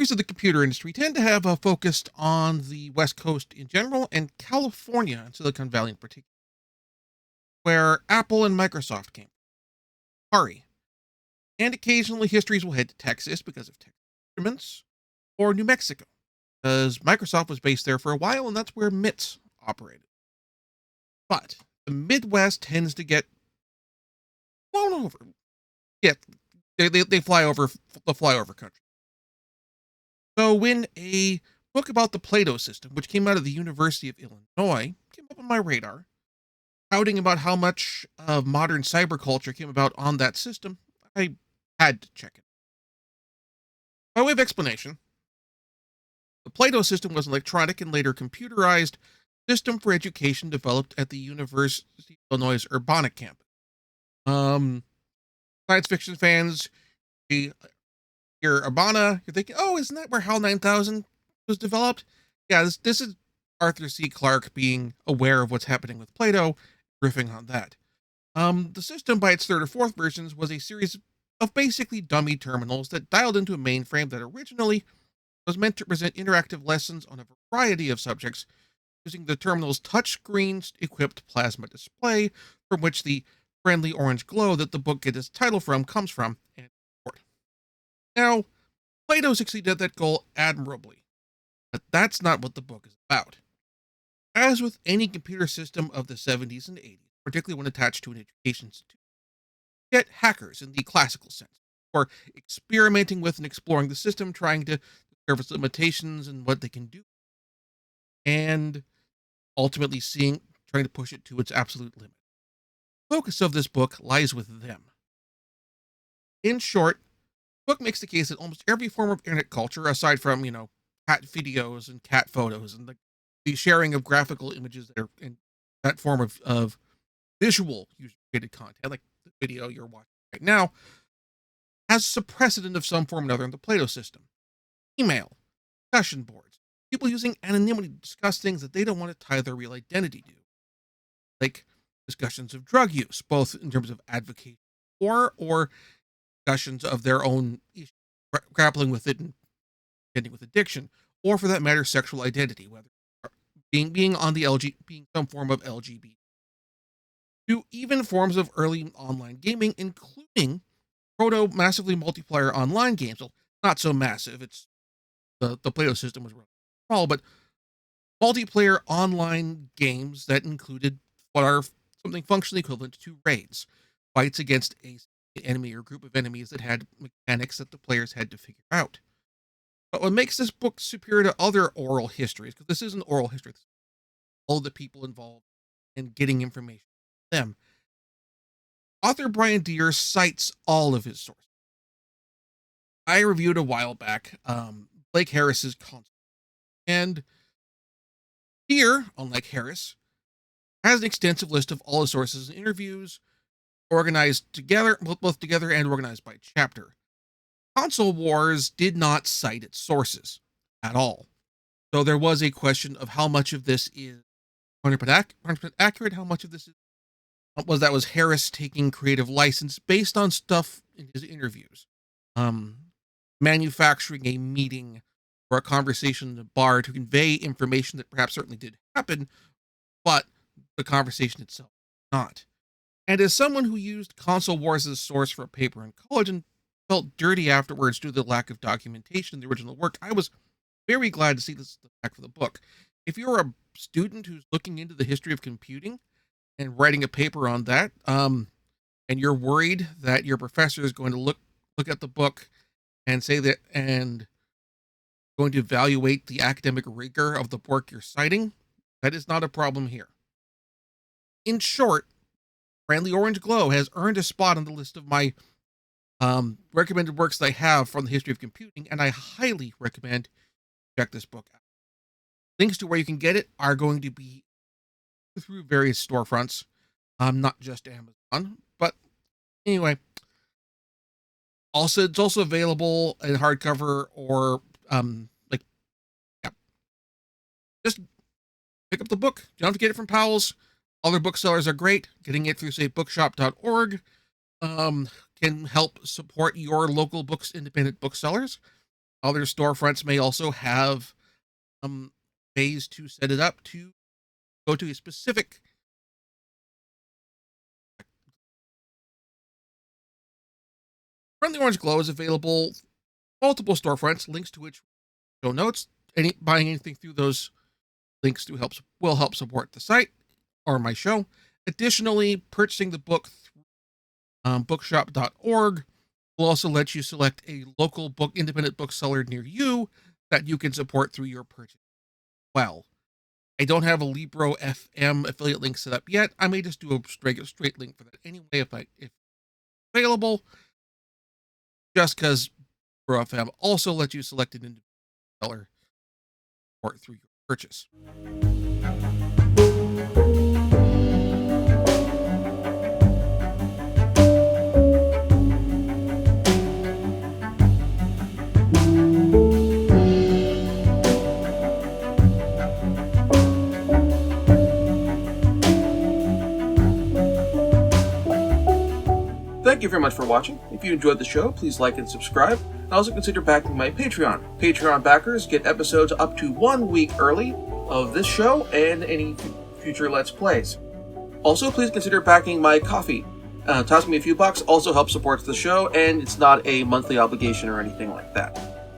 stories of the computer industry tend to have focused on the West Coast in general and California and Silicon Valley in particular, where Apple and Microsoft came. Hurry. And occasionally histories will head to Texas because of Texas Instruments, or New Mexico, because Microsoft was based there for a while and that's where MITS operated. But the Midwest tends to get blown over. Yeah, they fly over the flyover country. So when a book about the PLATO system, which came out of the University of Illinois, came up on my radar, touting about how much of modern cyberculture came about on that system, I had to check it. By way of explanation, the PLATO system was an electronic and later computerized system for education developed at the University of Illinois Urbana campus. Science fiction fans, you hear Urbana, you're thinking, oh, isn't that where HAL 9000 was developed? Yeah, this is Arthur C. Clarke being aware of what's happening with Plato, riffing on that. The system, by its third or fourth versions, was a series of basically dummy terminals that dialed into a mainframe that originally was meant to present interactive lessons on a variety of subjects using the terminal's touchscreen-equipped plasma display, from which the friendly orange glow that the book gets its title from comes from, and forth. Now, Plato succeeded at that goal admirably, but that's not what the book is about. As with any computer system of the 70s and 80s, particularly when attached to an education institution, you get hackers in the classical sense, or experimenting with and exploring the system, trying to discover its limitations and what they can do, and ultimately trying to push it to its absolute limit. The focus of this book lies with them. In short, the book makes the case that almost every form of internet culture, aside from, cat videos and cat photos and the sharing of graphical images that are in that form of visual user-created content, like the video you're watching right now, has a precedent of some form or another in the Plato system. Email, discussion boards, people using anonymity to discuss things that they don't want to tie their real identity to, like discussions of drug use, both in terms of advocating for or discussions of their own issues, grappling with it and contending with addiction, or for that matter, sexual identity, whether being on the being some form of LGBT, to even forms of early online gaming, including proto massively multiplayer online games. Well, not so massive. It's the Plato system was really small, but multiplayer online games that included what are something functionally equivalent to raids, fights against a enemy or group of enemies that had mechanics that the players had to figure out. But what makes this book superior to other oral histories, because this is an oral history, all the people involved in getting information from them, author Brian Deere cites all of his sources. I reviewed a while back Blake Harris's Console, and Deere, unlike Harris, has an extensive list of all the sources and interviews, organized together, both together and organized by chapter. Console Wars did not cite its sources at all. So there was a question of how much of this is 100% accurate, how much of this was Harris taking creative license based on stuff in his interviews, manufacturing a meeting or a conversation in a bar to convey information that perhaps certainly did happen, but the conversation itself not. And as someone who used Console Wars as a source for a paper in college and felt dirty afterwards due to the lack of documentation in the original work, I was very glad to see this back for the book. If you're a student who's looking into the history of computing and writing a paper on that, and you're worried that your professor is going to look at the book and say that and going to evaluate the academic rigor of the work you're citing, that is not a problem here. In short, Friendly Orange Glow has earned a spot on the list of my recommended works that I have from the history of computing, and I highly recommend check this book out. Links to where you can get it are going to be through various storefronts, not just Amazon. But anyway, it's also available in hardcover or just pick up the book. You don't have to get it from Powell's. Other booksellers are great. Getting it through, say, bookshop.org can help support your local independent booksellers. Other storefronts may also have ways to set it up to go to a specific Friendly Orange Glow is available multiple storefronts, links to which show notes. Buying anything through those links will help support the site or my show. Additionally, purchasing the book through bookshop.org will also let you select a local independent bookseller near you that you can support through your purchase. Well, I don't have a Libro FM affiliate link set up yet. I may just do a straight link for that anyway if available, just because Libro FM also lets you select an independent seller support through your purchase. Thank you very much for watching. If you enjoyed the show, please like and subscribe. And also consider backing my Patreon. Patreon backers get episodes up to 1 week early of this show and any future Let's Plays. Also, please consider backing my Ko-fi. Tossing me a few bucks also helps support the show, and it's not a monthly obligation or anything like that.